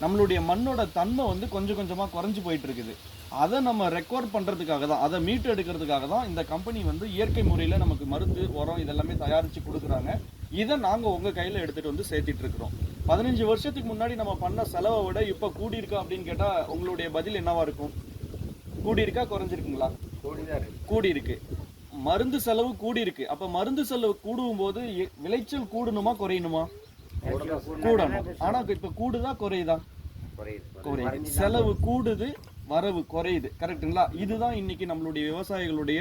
நம்மளுடைய மண்ணோட தன்மை வந்து கொஞ்சம் கொஞ்சமாக குறைஞ்சி போயிட்டு இருக்குது. அதை நம்ம ரெக்கவர் பண்ணுறதுக்காக தான், அதை மீட்டு எடுக்கிறதுக்காக தான் இந்த கம்பெனி வந்து இயற்கை முறையில் நமக்கு மருந்து, உரம் இதெல்லாமே தயாரித்து கொடுக்குறாங்க. இதை நாங்கள் உங்கள் கையில் எடுத்துகிட்டு வந்து சேர்த்திட்டு இருக்கிறோம். 15 வருஷத்துக்கு முன்னாடி நம்ம பண்ண செலவை விட இப்போ கூடியிருக்கா அப்படின்னு கேட்டால் உங்களுடைய பதில் என்னவா இருக்கும்? கூடியிருக்கா, குறைஞ்சிருக்குங்களா? கூடி இருக்கு. மருந்து செலவு கூடி இருக்கு. அப்போ மருந்து செலவு கூடும் போது விளைச்சல் கூடணுமா குறையணுமா? கூடணும். ஆனா இப்ப கூடுதா குறையுதா? குறையுது. செலவு கூடுது, வரவு குறையுது. கரெக்டுங்களா? இதுதான் இன்னைக்கு நம்மளுடைய விவசாயிகளுடைய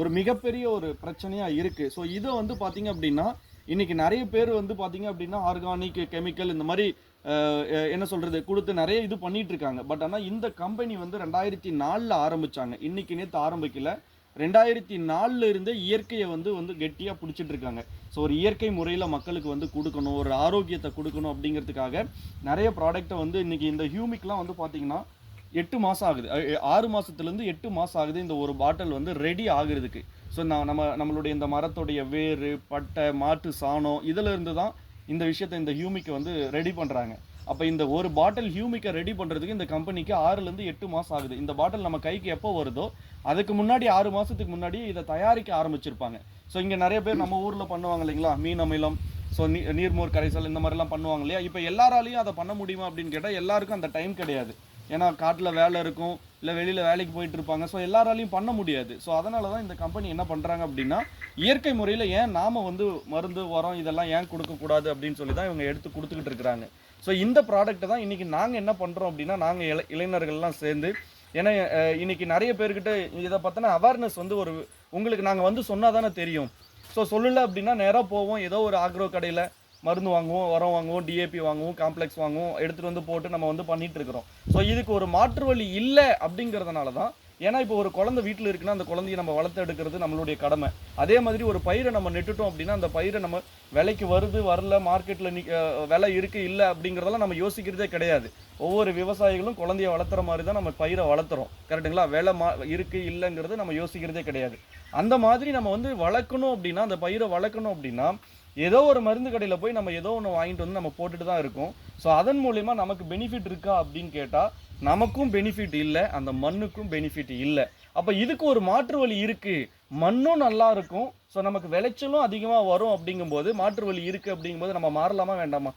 ஒரு மிகப்பெரிய ஒரு பிரச்சனையா இருக்கு. ஸோ இதை வந்து பாத்தீங்க அப்படின்னா இன்னைக்கு நிறைய பேர் வந்து பாத்தீங்க அப்படின்னா ஆர்கானிக், கெமிக்கல் இந்த மாதிரி என்ன சொல்றது கொடுத்து நிறைய இது பண்ணிட்டு இருக்காங்க. பட் ஆனால் இந்த கம்பெனி வந்து 2004 ஆரம்பிச்சாங்க. இன்னைக்கு நேற்று ஆரம்பிக்கல. 2004 இருந்தே இயற்கையை வந்து கெட்டியாக பிடிச்சிட்டு இருக்காங்க. ஸோ ஒரு இயற்கை முறையில் மக்களுக்கு வந்து கொடுக்கணும், ஒரு ஆரோக்கியத்தை கொடுக்கணும் அப்படிங்கிறதுக்காக நிறைய ப்ராடக்டை வந்து இன்னைக்கு இந்த ஹியூமிக்லாம் வந்து பார்த்தீங்கன்னா 8 மாதம் ஆகுது. 6 மாதத்துலேருந்து 8 மாதம் ஆகுது இந்த ஒரு பாட்டில் வந்து ரெடி ஆகுறதுக்கு. ஸோ நம்மளுடைய இந்த மரத்துடைய வேறு, பட்டை, மாட்டு சாணம் இதில் இருந்து தான் இந்த விஷயத்தை இந்த ஹியூமிக்கை வந்து ரெடி பண்ணுறாங்க. அப்போ இந்த ஒரு பாட்டில் ஹியூமிக்கை ரெடி பண்ணுறதுக்கு இந்த கம்பெனிக்கு 6லேருந்து 8 மாதம் ஆகுது. இந்த பாட்டில் நம்ம கைக்கு எப்போ வருதோ அதுக்கு முன்னாடி 6 மாதத்துக்கு முன்னாடி இதை தயாரிக்க ஆரம்பிச்சிருப்பாங்க. ஸோ இங்கே நிறைய பேர் நம்ம ஊரில் பண்ணுவாங்க இல்லைங்களா, மீன் அமிலம், ஸோ நீர்மோர் கரைசல் இந்த மாதிரிலாம் பண்ணுவாங்க இல்லையா. இப்போ எல்லாராலையும் அதை பண்ண முடியுமா அப்படின்னு கேட்டால் எல்லாருக்கும் அந்த டைம் கிடையாது. ஏன்னா காட்டில் வேலை இருக்கும், இல்லை வெளியில் வேலைக்கு போயிட்டு இருப்பாங்க. ஸோ எல்லாராலையும் பண்ண முடியாது. ஸோ அதனால தான் இந்த கம்பெனி என்ன பண்ணுறாங்க அப்படின்னா இயற்கை முறையில் ஏன் நாம் வந்து மருந்து, உரம் இதெல்லாம் ஏன் கொடுக்கக்கூடாது அப்படின்னு சொல்லி தான் இவங்க எடுத்து கொடுத்துக்கிட்டு இருக்கிறாங்க. ஸோ இந்த ப்ராடக்ட்டை தான் இன்றைக்கி நாங்கள் என்ன பண்ணுறோம் அப்படின்னா நாங்கள் இளைஞர்கள்லாம் சேர்ந்து, ஏன்னா இன்றைக்கி நிறைய பேர்கிட்ட இதை பற்றின அவேர்னஸ் வந்து ஒரு உங்களுக்கு நாங்கள் வந்து சொன்னால் தானே தெரியும். ஸோ சொல்லலை அப்படின்னா நேராக போவோம், ஏதோ ஒரு ஆக்ரோ கடையில் மருந்து வாங்குவோம், உரம் வாங்குவோம், டிஏபி வாங்குவோம், காம்ப்ளெக்ஸ் வாங்குவோம், எடுத்துகிட்டு வந்து போட்டு நம்ம வந்து பண்ணிகிட்டு இருக்கிறோம். ஸோ இதுக்கு ஒரு மாற்று வழி இல்லை அப்படிங்கிறதுனால தான். ஏன்னா இப்போ ஒரு குழந்தை வீட்டில் இருக்குன்னா அந்த குழந்தைய நம்ம வளர்த்து எடுக்கிறது நம்மளுடைய கடமை. அதே மாதிரி ஒரு பயிரை நம்ம நெட்டுட்டோம் அப்படின்னா அந்த பயிரை நம்ம விலைக்கு வருது வரல, மார்க்கெட்டில் விலை இருக்குது இல்லை அப்படிங்கிறதெல்லாம் நம்ம யோசிக்கிறதே கிடையாது. ஒவ்வொரு விவசாயிகளும் குழந்தைய வளர்த்துற மாதிரி தான் நம்ம பயிரை வளர்த்துறோம். கரெக்டுங்களா? விலை இருக்குது இல்லைங்கிறது நம்ம யோசிக்கிறதே கிடையாது. அந்த மாதிரி நம்ம வந்து வளர்க்கணும் அப்படின்னா, அந்த பயிரை வளர்க்கணும் அப்படின்னா ஏதோ ஒரு மருந்து கடையில் போய் நம்ம ஏதோ ஒன்று வாங்கிட்டு வந்து நம்ம போட்டுட்டு தான் இருக்கோம். ஸோ அதன் மூலயமா நமக்கு பெனிஃபிட் இருக்கா அப்படின்னு கேட்டால் நமக்கும் பெனிஃபிட் இல்லை, அந்த மண்ணுக்கும் பெனிஃபிட் இல்லை. அப்போ இதுக்கு ஒரு மாற்று வழி இருக்குது, மண்ணும் நல்லா இருக்கும், ஸோ நமக்கு விளைச்சலும் அதிகமாக வரும். அப்படிங்கும்போது மாற்று வழி இருக்குது அப்படிங்கும்போது நம்ம மாறலாமா வேண்டாமா?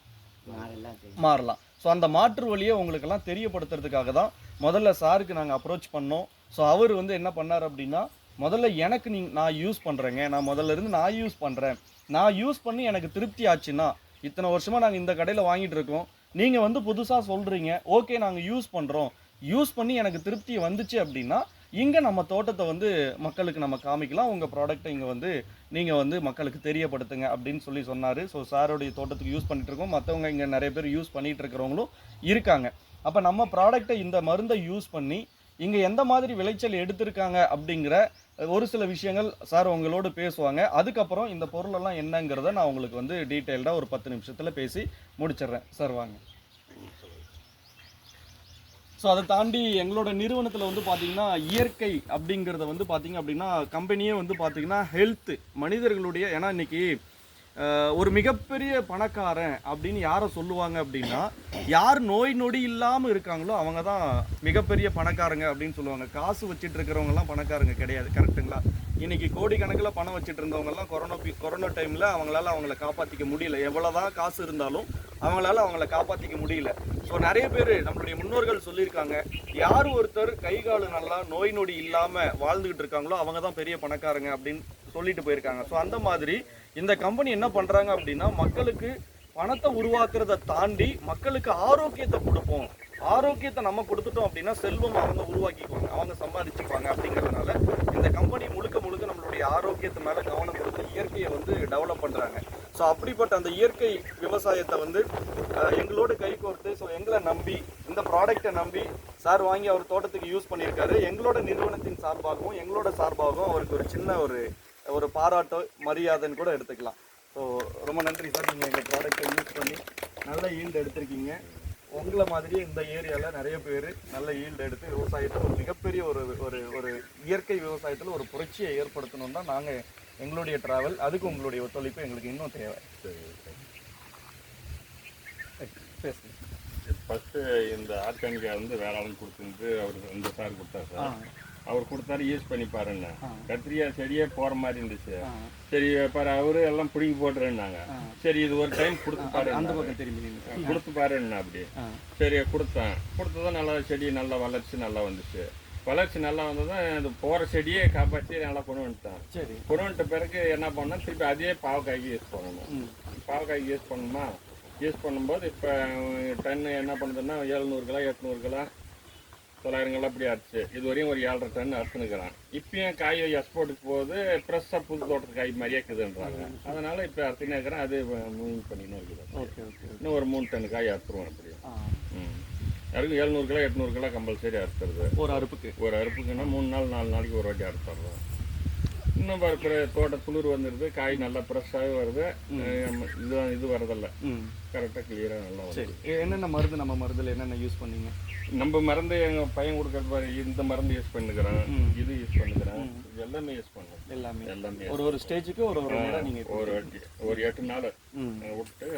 மாறலாம். ஸோ அந்த மாற்று வழியை உங்களுக்கெல்லாம் தெரியப்படுத்துறதுக்காக தான் முதல்ல சாருக்கு நாங்கள் அப்ரோச் பண்ணோம். ஸோ அவர் வந்து என்ன பண்ணார் அப்படின்னா, முதல்ல எனக்கு நான் யூஸ் பண்ணுறேங்க, நான் முதல்ல இருந்து நான் யூஸ் பண்ணுறேன், நான் யூஸ் பண்ணி எனக்கு திருப்தி ஆச்சுன்னா, இத்தனை வருஷமாக நாங்கள் இந்த கடையில் வாங்கிட்டு இருக்கோம், நீங்கள் வந்து புதுசாக சொல்கிறீங்க, ஓகே நாங்கள் யூஸ் பண்ணுறோம், யூஸ் பண்ணி எனக்கு திருப்தி வந்துச்சு அப்படின்னா இங்கே நம்ம தோட்டத்தை வந்து மக்களுக்கு நம்ம காமிக்கலாம், உங்கள் ப்ராடக்ட்டை இங்கே வந்து நீங்கள் வந்து மக்களுக்கு தெரியப்படுத்துங்க அப்படின்னு சொல்லி சொன்னார். ஸோ சாரோடைய தோட்டத்துக்கு யூஸ் பண்ணிகிட்டு இருக்கோம், மற்றவங்க இங்கே நிறைய பேர் யூஸ் பண்ணிகிட்டு இருக்கிறவங்களும் இருக்காங்க. அப்போ நம்ம ப்ராடக்டை இந்த மருந்தை யூஸ் பண்ணி இங்கே எந்த மாதிரி விளைச்சல் எடுத்திருக்காங்க அப்படிங்கிற ஒரு சில விஷயங்கள் சார் உங்களோடு பேசுவாங்க. அதுக்கப்புறம் இந்த பொருளெல்லாம் என்னங்கிறத நான் உங்களுக்கு வந்து டீட்டெயில்டாக ஒரு 10 நிமிஷத்தில் பேசி முடிச்சிடுறேன். சார் வாங்க. ஸோ அதை தாண்டி எங்களோட நிறுவனத்தில் வந்து பார்த்திங்கன்னா இயற்கை அப்படிங்கிறத வந்து பார்த்திங்க அப்படின்னா கம்பெனியே வந்து பார்த்திங்கன்னா ஹெல்த்து மனிதர்களுடைய, ஏன்னா இன்றைக்கி ஒரு மிகப்பெரிய பணக்காரன் அப்படின்னு யாரை சொல்லுவாங்க அப்படின்னா யார் நோய் நொடி இல்லாமல் இருக்காங்களோ அவங்க தான் மிகப்பெரிய பணக்காரங்க அப்படின்னு சொல்லுவாங்க. காசு வச்சுட்டு இருக்கிறவங்கலாம் பணக்காரங்க கிடையாது. கரெக்டுங்களா? இன்றைக்கி கோடிக்கணக்கில் பணம் வச்சுட்டு இருந்தவங்கலாம் கொரோனா டைமில் அவங்கள காப்பாற்றிக்க முடியல. எவ்வளோதான் காசு இருந்தாலும் அவங்கள காப்பாற்றிக்க முடியல. ஸோ நிறைய பேர் நம்மளுடைய முன்னோர்கள் சொல்லியிருக்காங்க, யார் ஒருத்தர் கை காலு நல்லா நோய் நொடி இல்லாமல் வாழ்ந்துக்கிட்டு இருக்காங்களோ அவங்க தான் பெரிய பணக்காரங்க அப்படின்னு சொல்லிட்டு போயிருக்காங்க. ஸோ அந்த மாதிரி இந்த கம்பெனி என்ன பண்ணுறாங்க அப்படின்னா மக்களுக்கு பணத்தை உருவாக்குறத தாண்டி மக்களுக்கு ஆரோக்கியத்தை கொடுப்போம், ஆரோக்கியத்தை நம்ம கொடுத்துட்டோம் அப்படின்னா செல்வம் அவங்க உருவாக்கிக்குவாங்க, அவங்க சம்பாதிச்சுக்குவாங்க. அப்படிங்கிறதுனால இந்த கம்பெனி முழுக்க நம்மளுடைய ஆரோக்கியத்தை மேலே கவனம் கொடுத்து இயற்கையை வந்து டெவலப் பண்ணுறாங்க. ஸோ அப்படிப்பட்ட அந்த இயற்கை விவசாயத்தை வந்து எங்களோட கை கோர்த்து, ஸோ எங்களை நம்பி இந்த ப்ராடக்டை நம்பி சார் வாங்கி அவர் தோட்டத்துக்கு யூஸ் பண்ணியிருக்காரு. எங்களோட நிறுவனத்தின் சார்பாகவும் எங்களோட சார்பாகவும் அவருக்கு ஒரு சின்ன ஒரு பாராட்டோ மரியாதைன்னு கூட எடுத்துக்கலாம். ஸோ ரொம்ப நன்றி சார், நீங்கள் எங்கள் ப்ராடக்டை யூஸ் பண்ணி நல்ல ஈல்டு எடுத்திருக்கீங்க. உங்களை மாதிரியே இந்த ஏரியாவில் நிறைய பேர் நல்ல ஈல்டு எடுத்து விவசாயத்தில் ஒரு மிகப்பெரிய ஒரு இயற்கை விவசாயத்தில் ஒரு புரட்சியை ஏற்படுத்தணும் தான் நாங்கள் எங்களுடைய ட்ராவல். அதுக்கு உங்களுடைய ஒத்துழைப்பு எங்களுக்கு இன்னும் தேவை. பேசுங்க. ஃபஸ்ட்டு இந்த ஆர்கானிக்கா வந்து வேற ஆளுங்க கொடுத்துருந்து அவர் இந்த சார் கொடுத்தாரு சார். அவர் கொடுத்தாரு யூஸ் பண்ணி பாருங்க. கத்திரிக்காய் செடியே போற மாதிரி இருந்துச்சு. சரி பாரு அவரு எல்லாம் பிடிங்கி போட்டுருந்தாங்க. சரி இது ஒரு டைம் கொடுத்து பாரு, அந்த பக்கம் திரும்பி கொடுத்து பாருன்னா அப்படி. சரி கொடுத்தேன். கொடுத்ததும் நல்லா செடி நல்லா வளர்ச்சி நல்லா வந்துச்சு. வளர்ச்சி நல்லா வந்ததும் இது போகிற செடியே காப்பாற்றி நல்லா கொண்டு வந்துட்டேன். சரி கொண்டு வந்துட்ட பிறகு என்ன பண்ணேன், திருப்பி அதே பாவக்காய்க்கு யூஸ் பண்ணணும். பாவக்காய்க்கு யூஸ் பண்ணணுமா, யூஸ் பண்ணும்போது இப்போ டன்னு என்ன பண்ணுதுன்னா 700 கிலோ 800 கிலோ 900 கிலோ அப்படி ஆச்சு. இது வரையும் ஒரு 7.5 டன் அறுத்துனுக்குறான். இப்பயும் காய் எக்ஸ்போர்ட்டுக்கு போகுது, ஃப்ரெஷ்ஷாக புது தோட்டத்து காய் மாதிரியே இருக்குதுன்றாங்க. அதனால் இப்போ அறுத்துன்னு இருக்கிறேன். அது மூவிங் பண்ணின்னு இருக்குது. Okay okay. இன்னும் ஒரு 3 டன் காய் அறுத்துருவோம் அப்படி. யாருக்கும் 700 கிலோ 800 கிலோ கம்பல்சரி அறுத்துறது ஒரு அறுப்புக்கு. ஒரு அறுப்புக்குன்னா 3 நாள் 4 நாளைக்கு ஒரு வாட்டி அறுத்துடுறோம். இன்னும் இருக்கிற தோட்ட துளிர் வந்துடுது, காய் நல்லா ஃப்ரெஷ்ஷாகவே வருது. இது வரதில்லை, கரெக்டாக கிளியராக நல்லா வருது. என்னென்ன மருந்து நம்ம மருந்தில் என்னென்ன யூஸ் பண்ணீங்க? நம்ம மருந்து எங்கள் பையன் கொடுக்குறது இந்த மருந்து யூஸ் பண்ணிக்கிறேன், இது யூஸ் பண்ணிக்கிறேன், எல்லாமே யூஸ் பண்ணுறேன். எல்லாமே ஒரு ஸ்டேஜுக்கு ஒரு முறை நீங்கள் ஒரு 8 நாள் விட்டு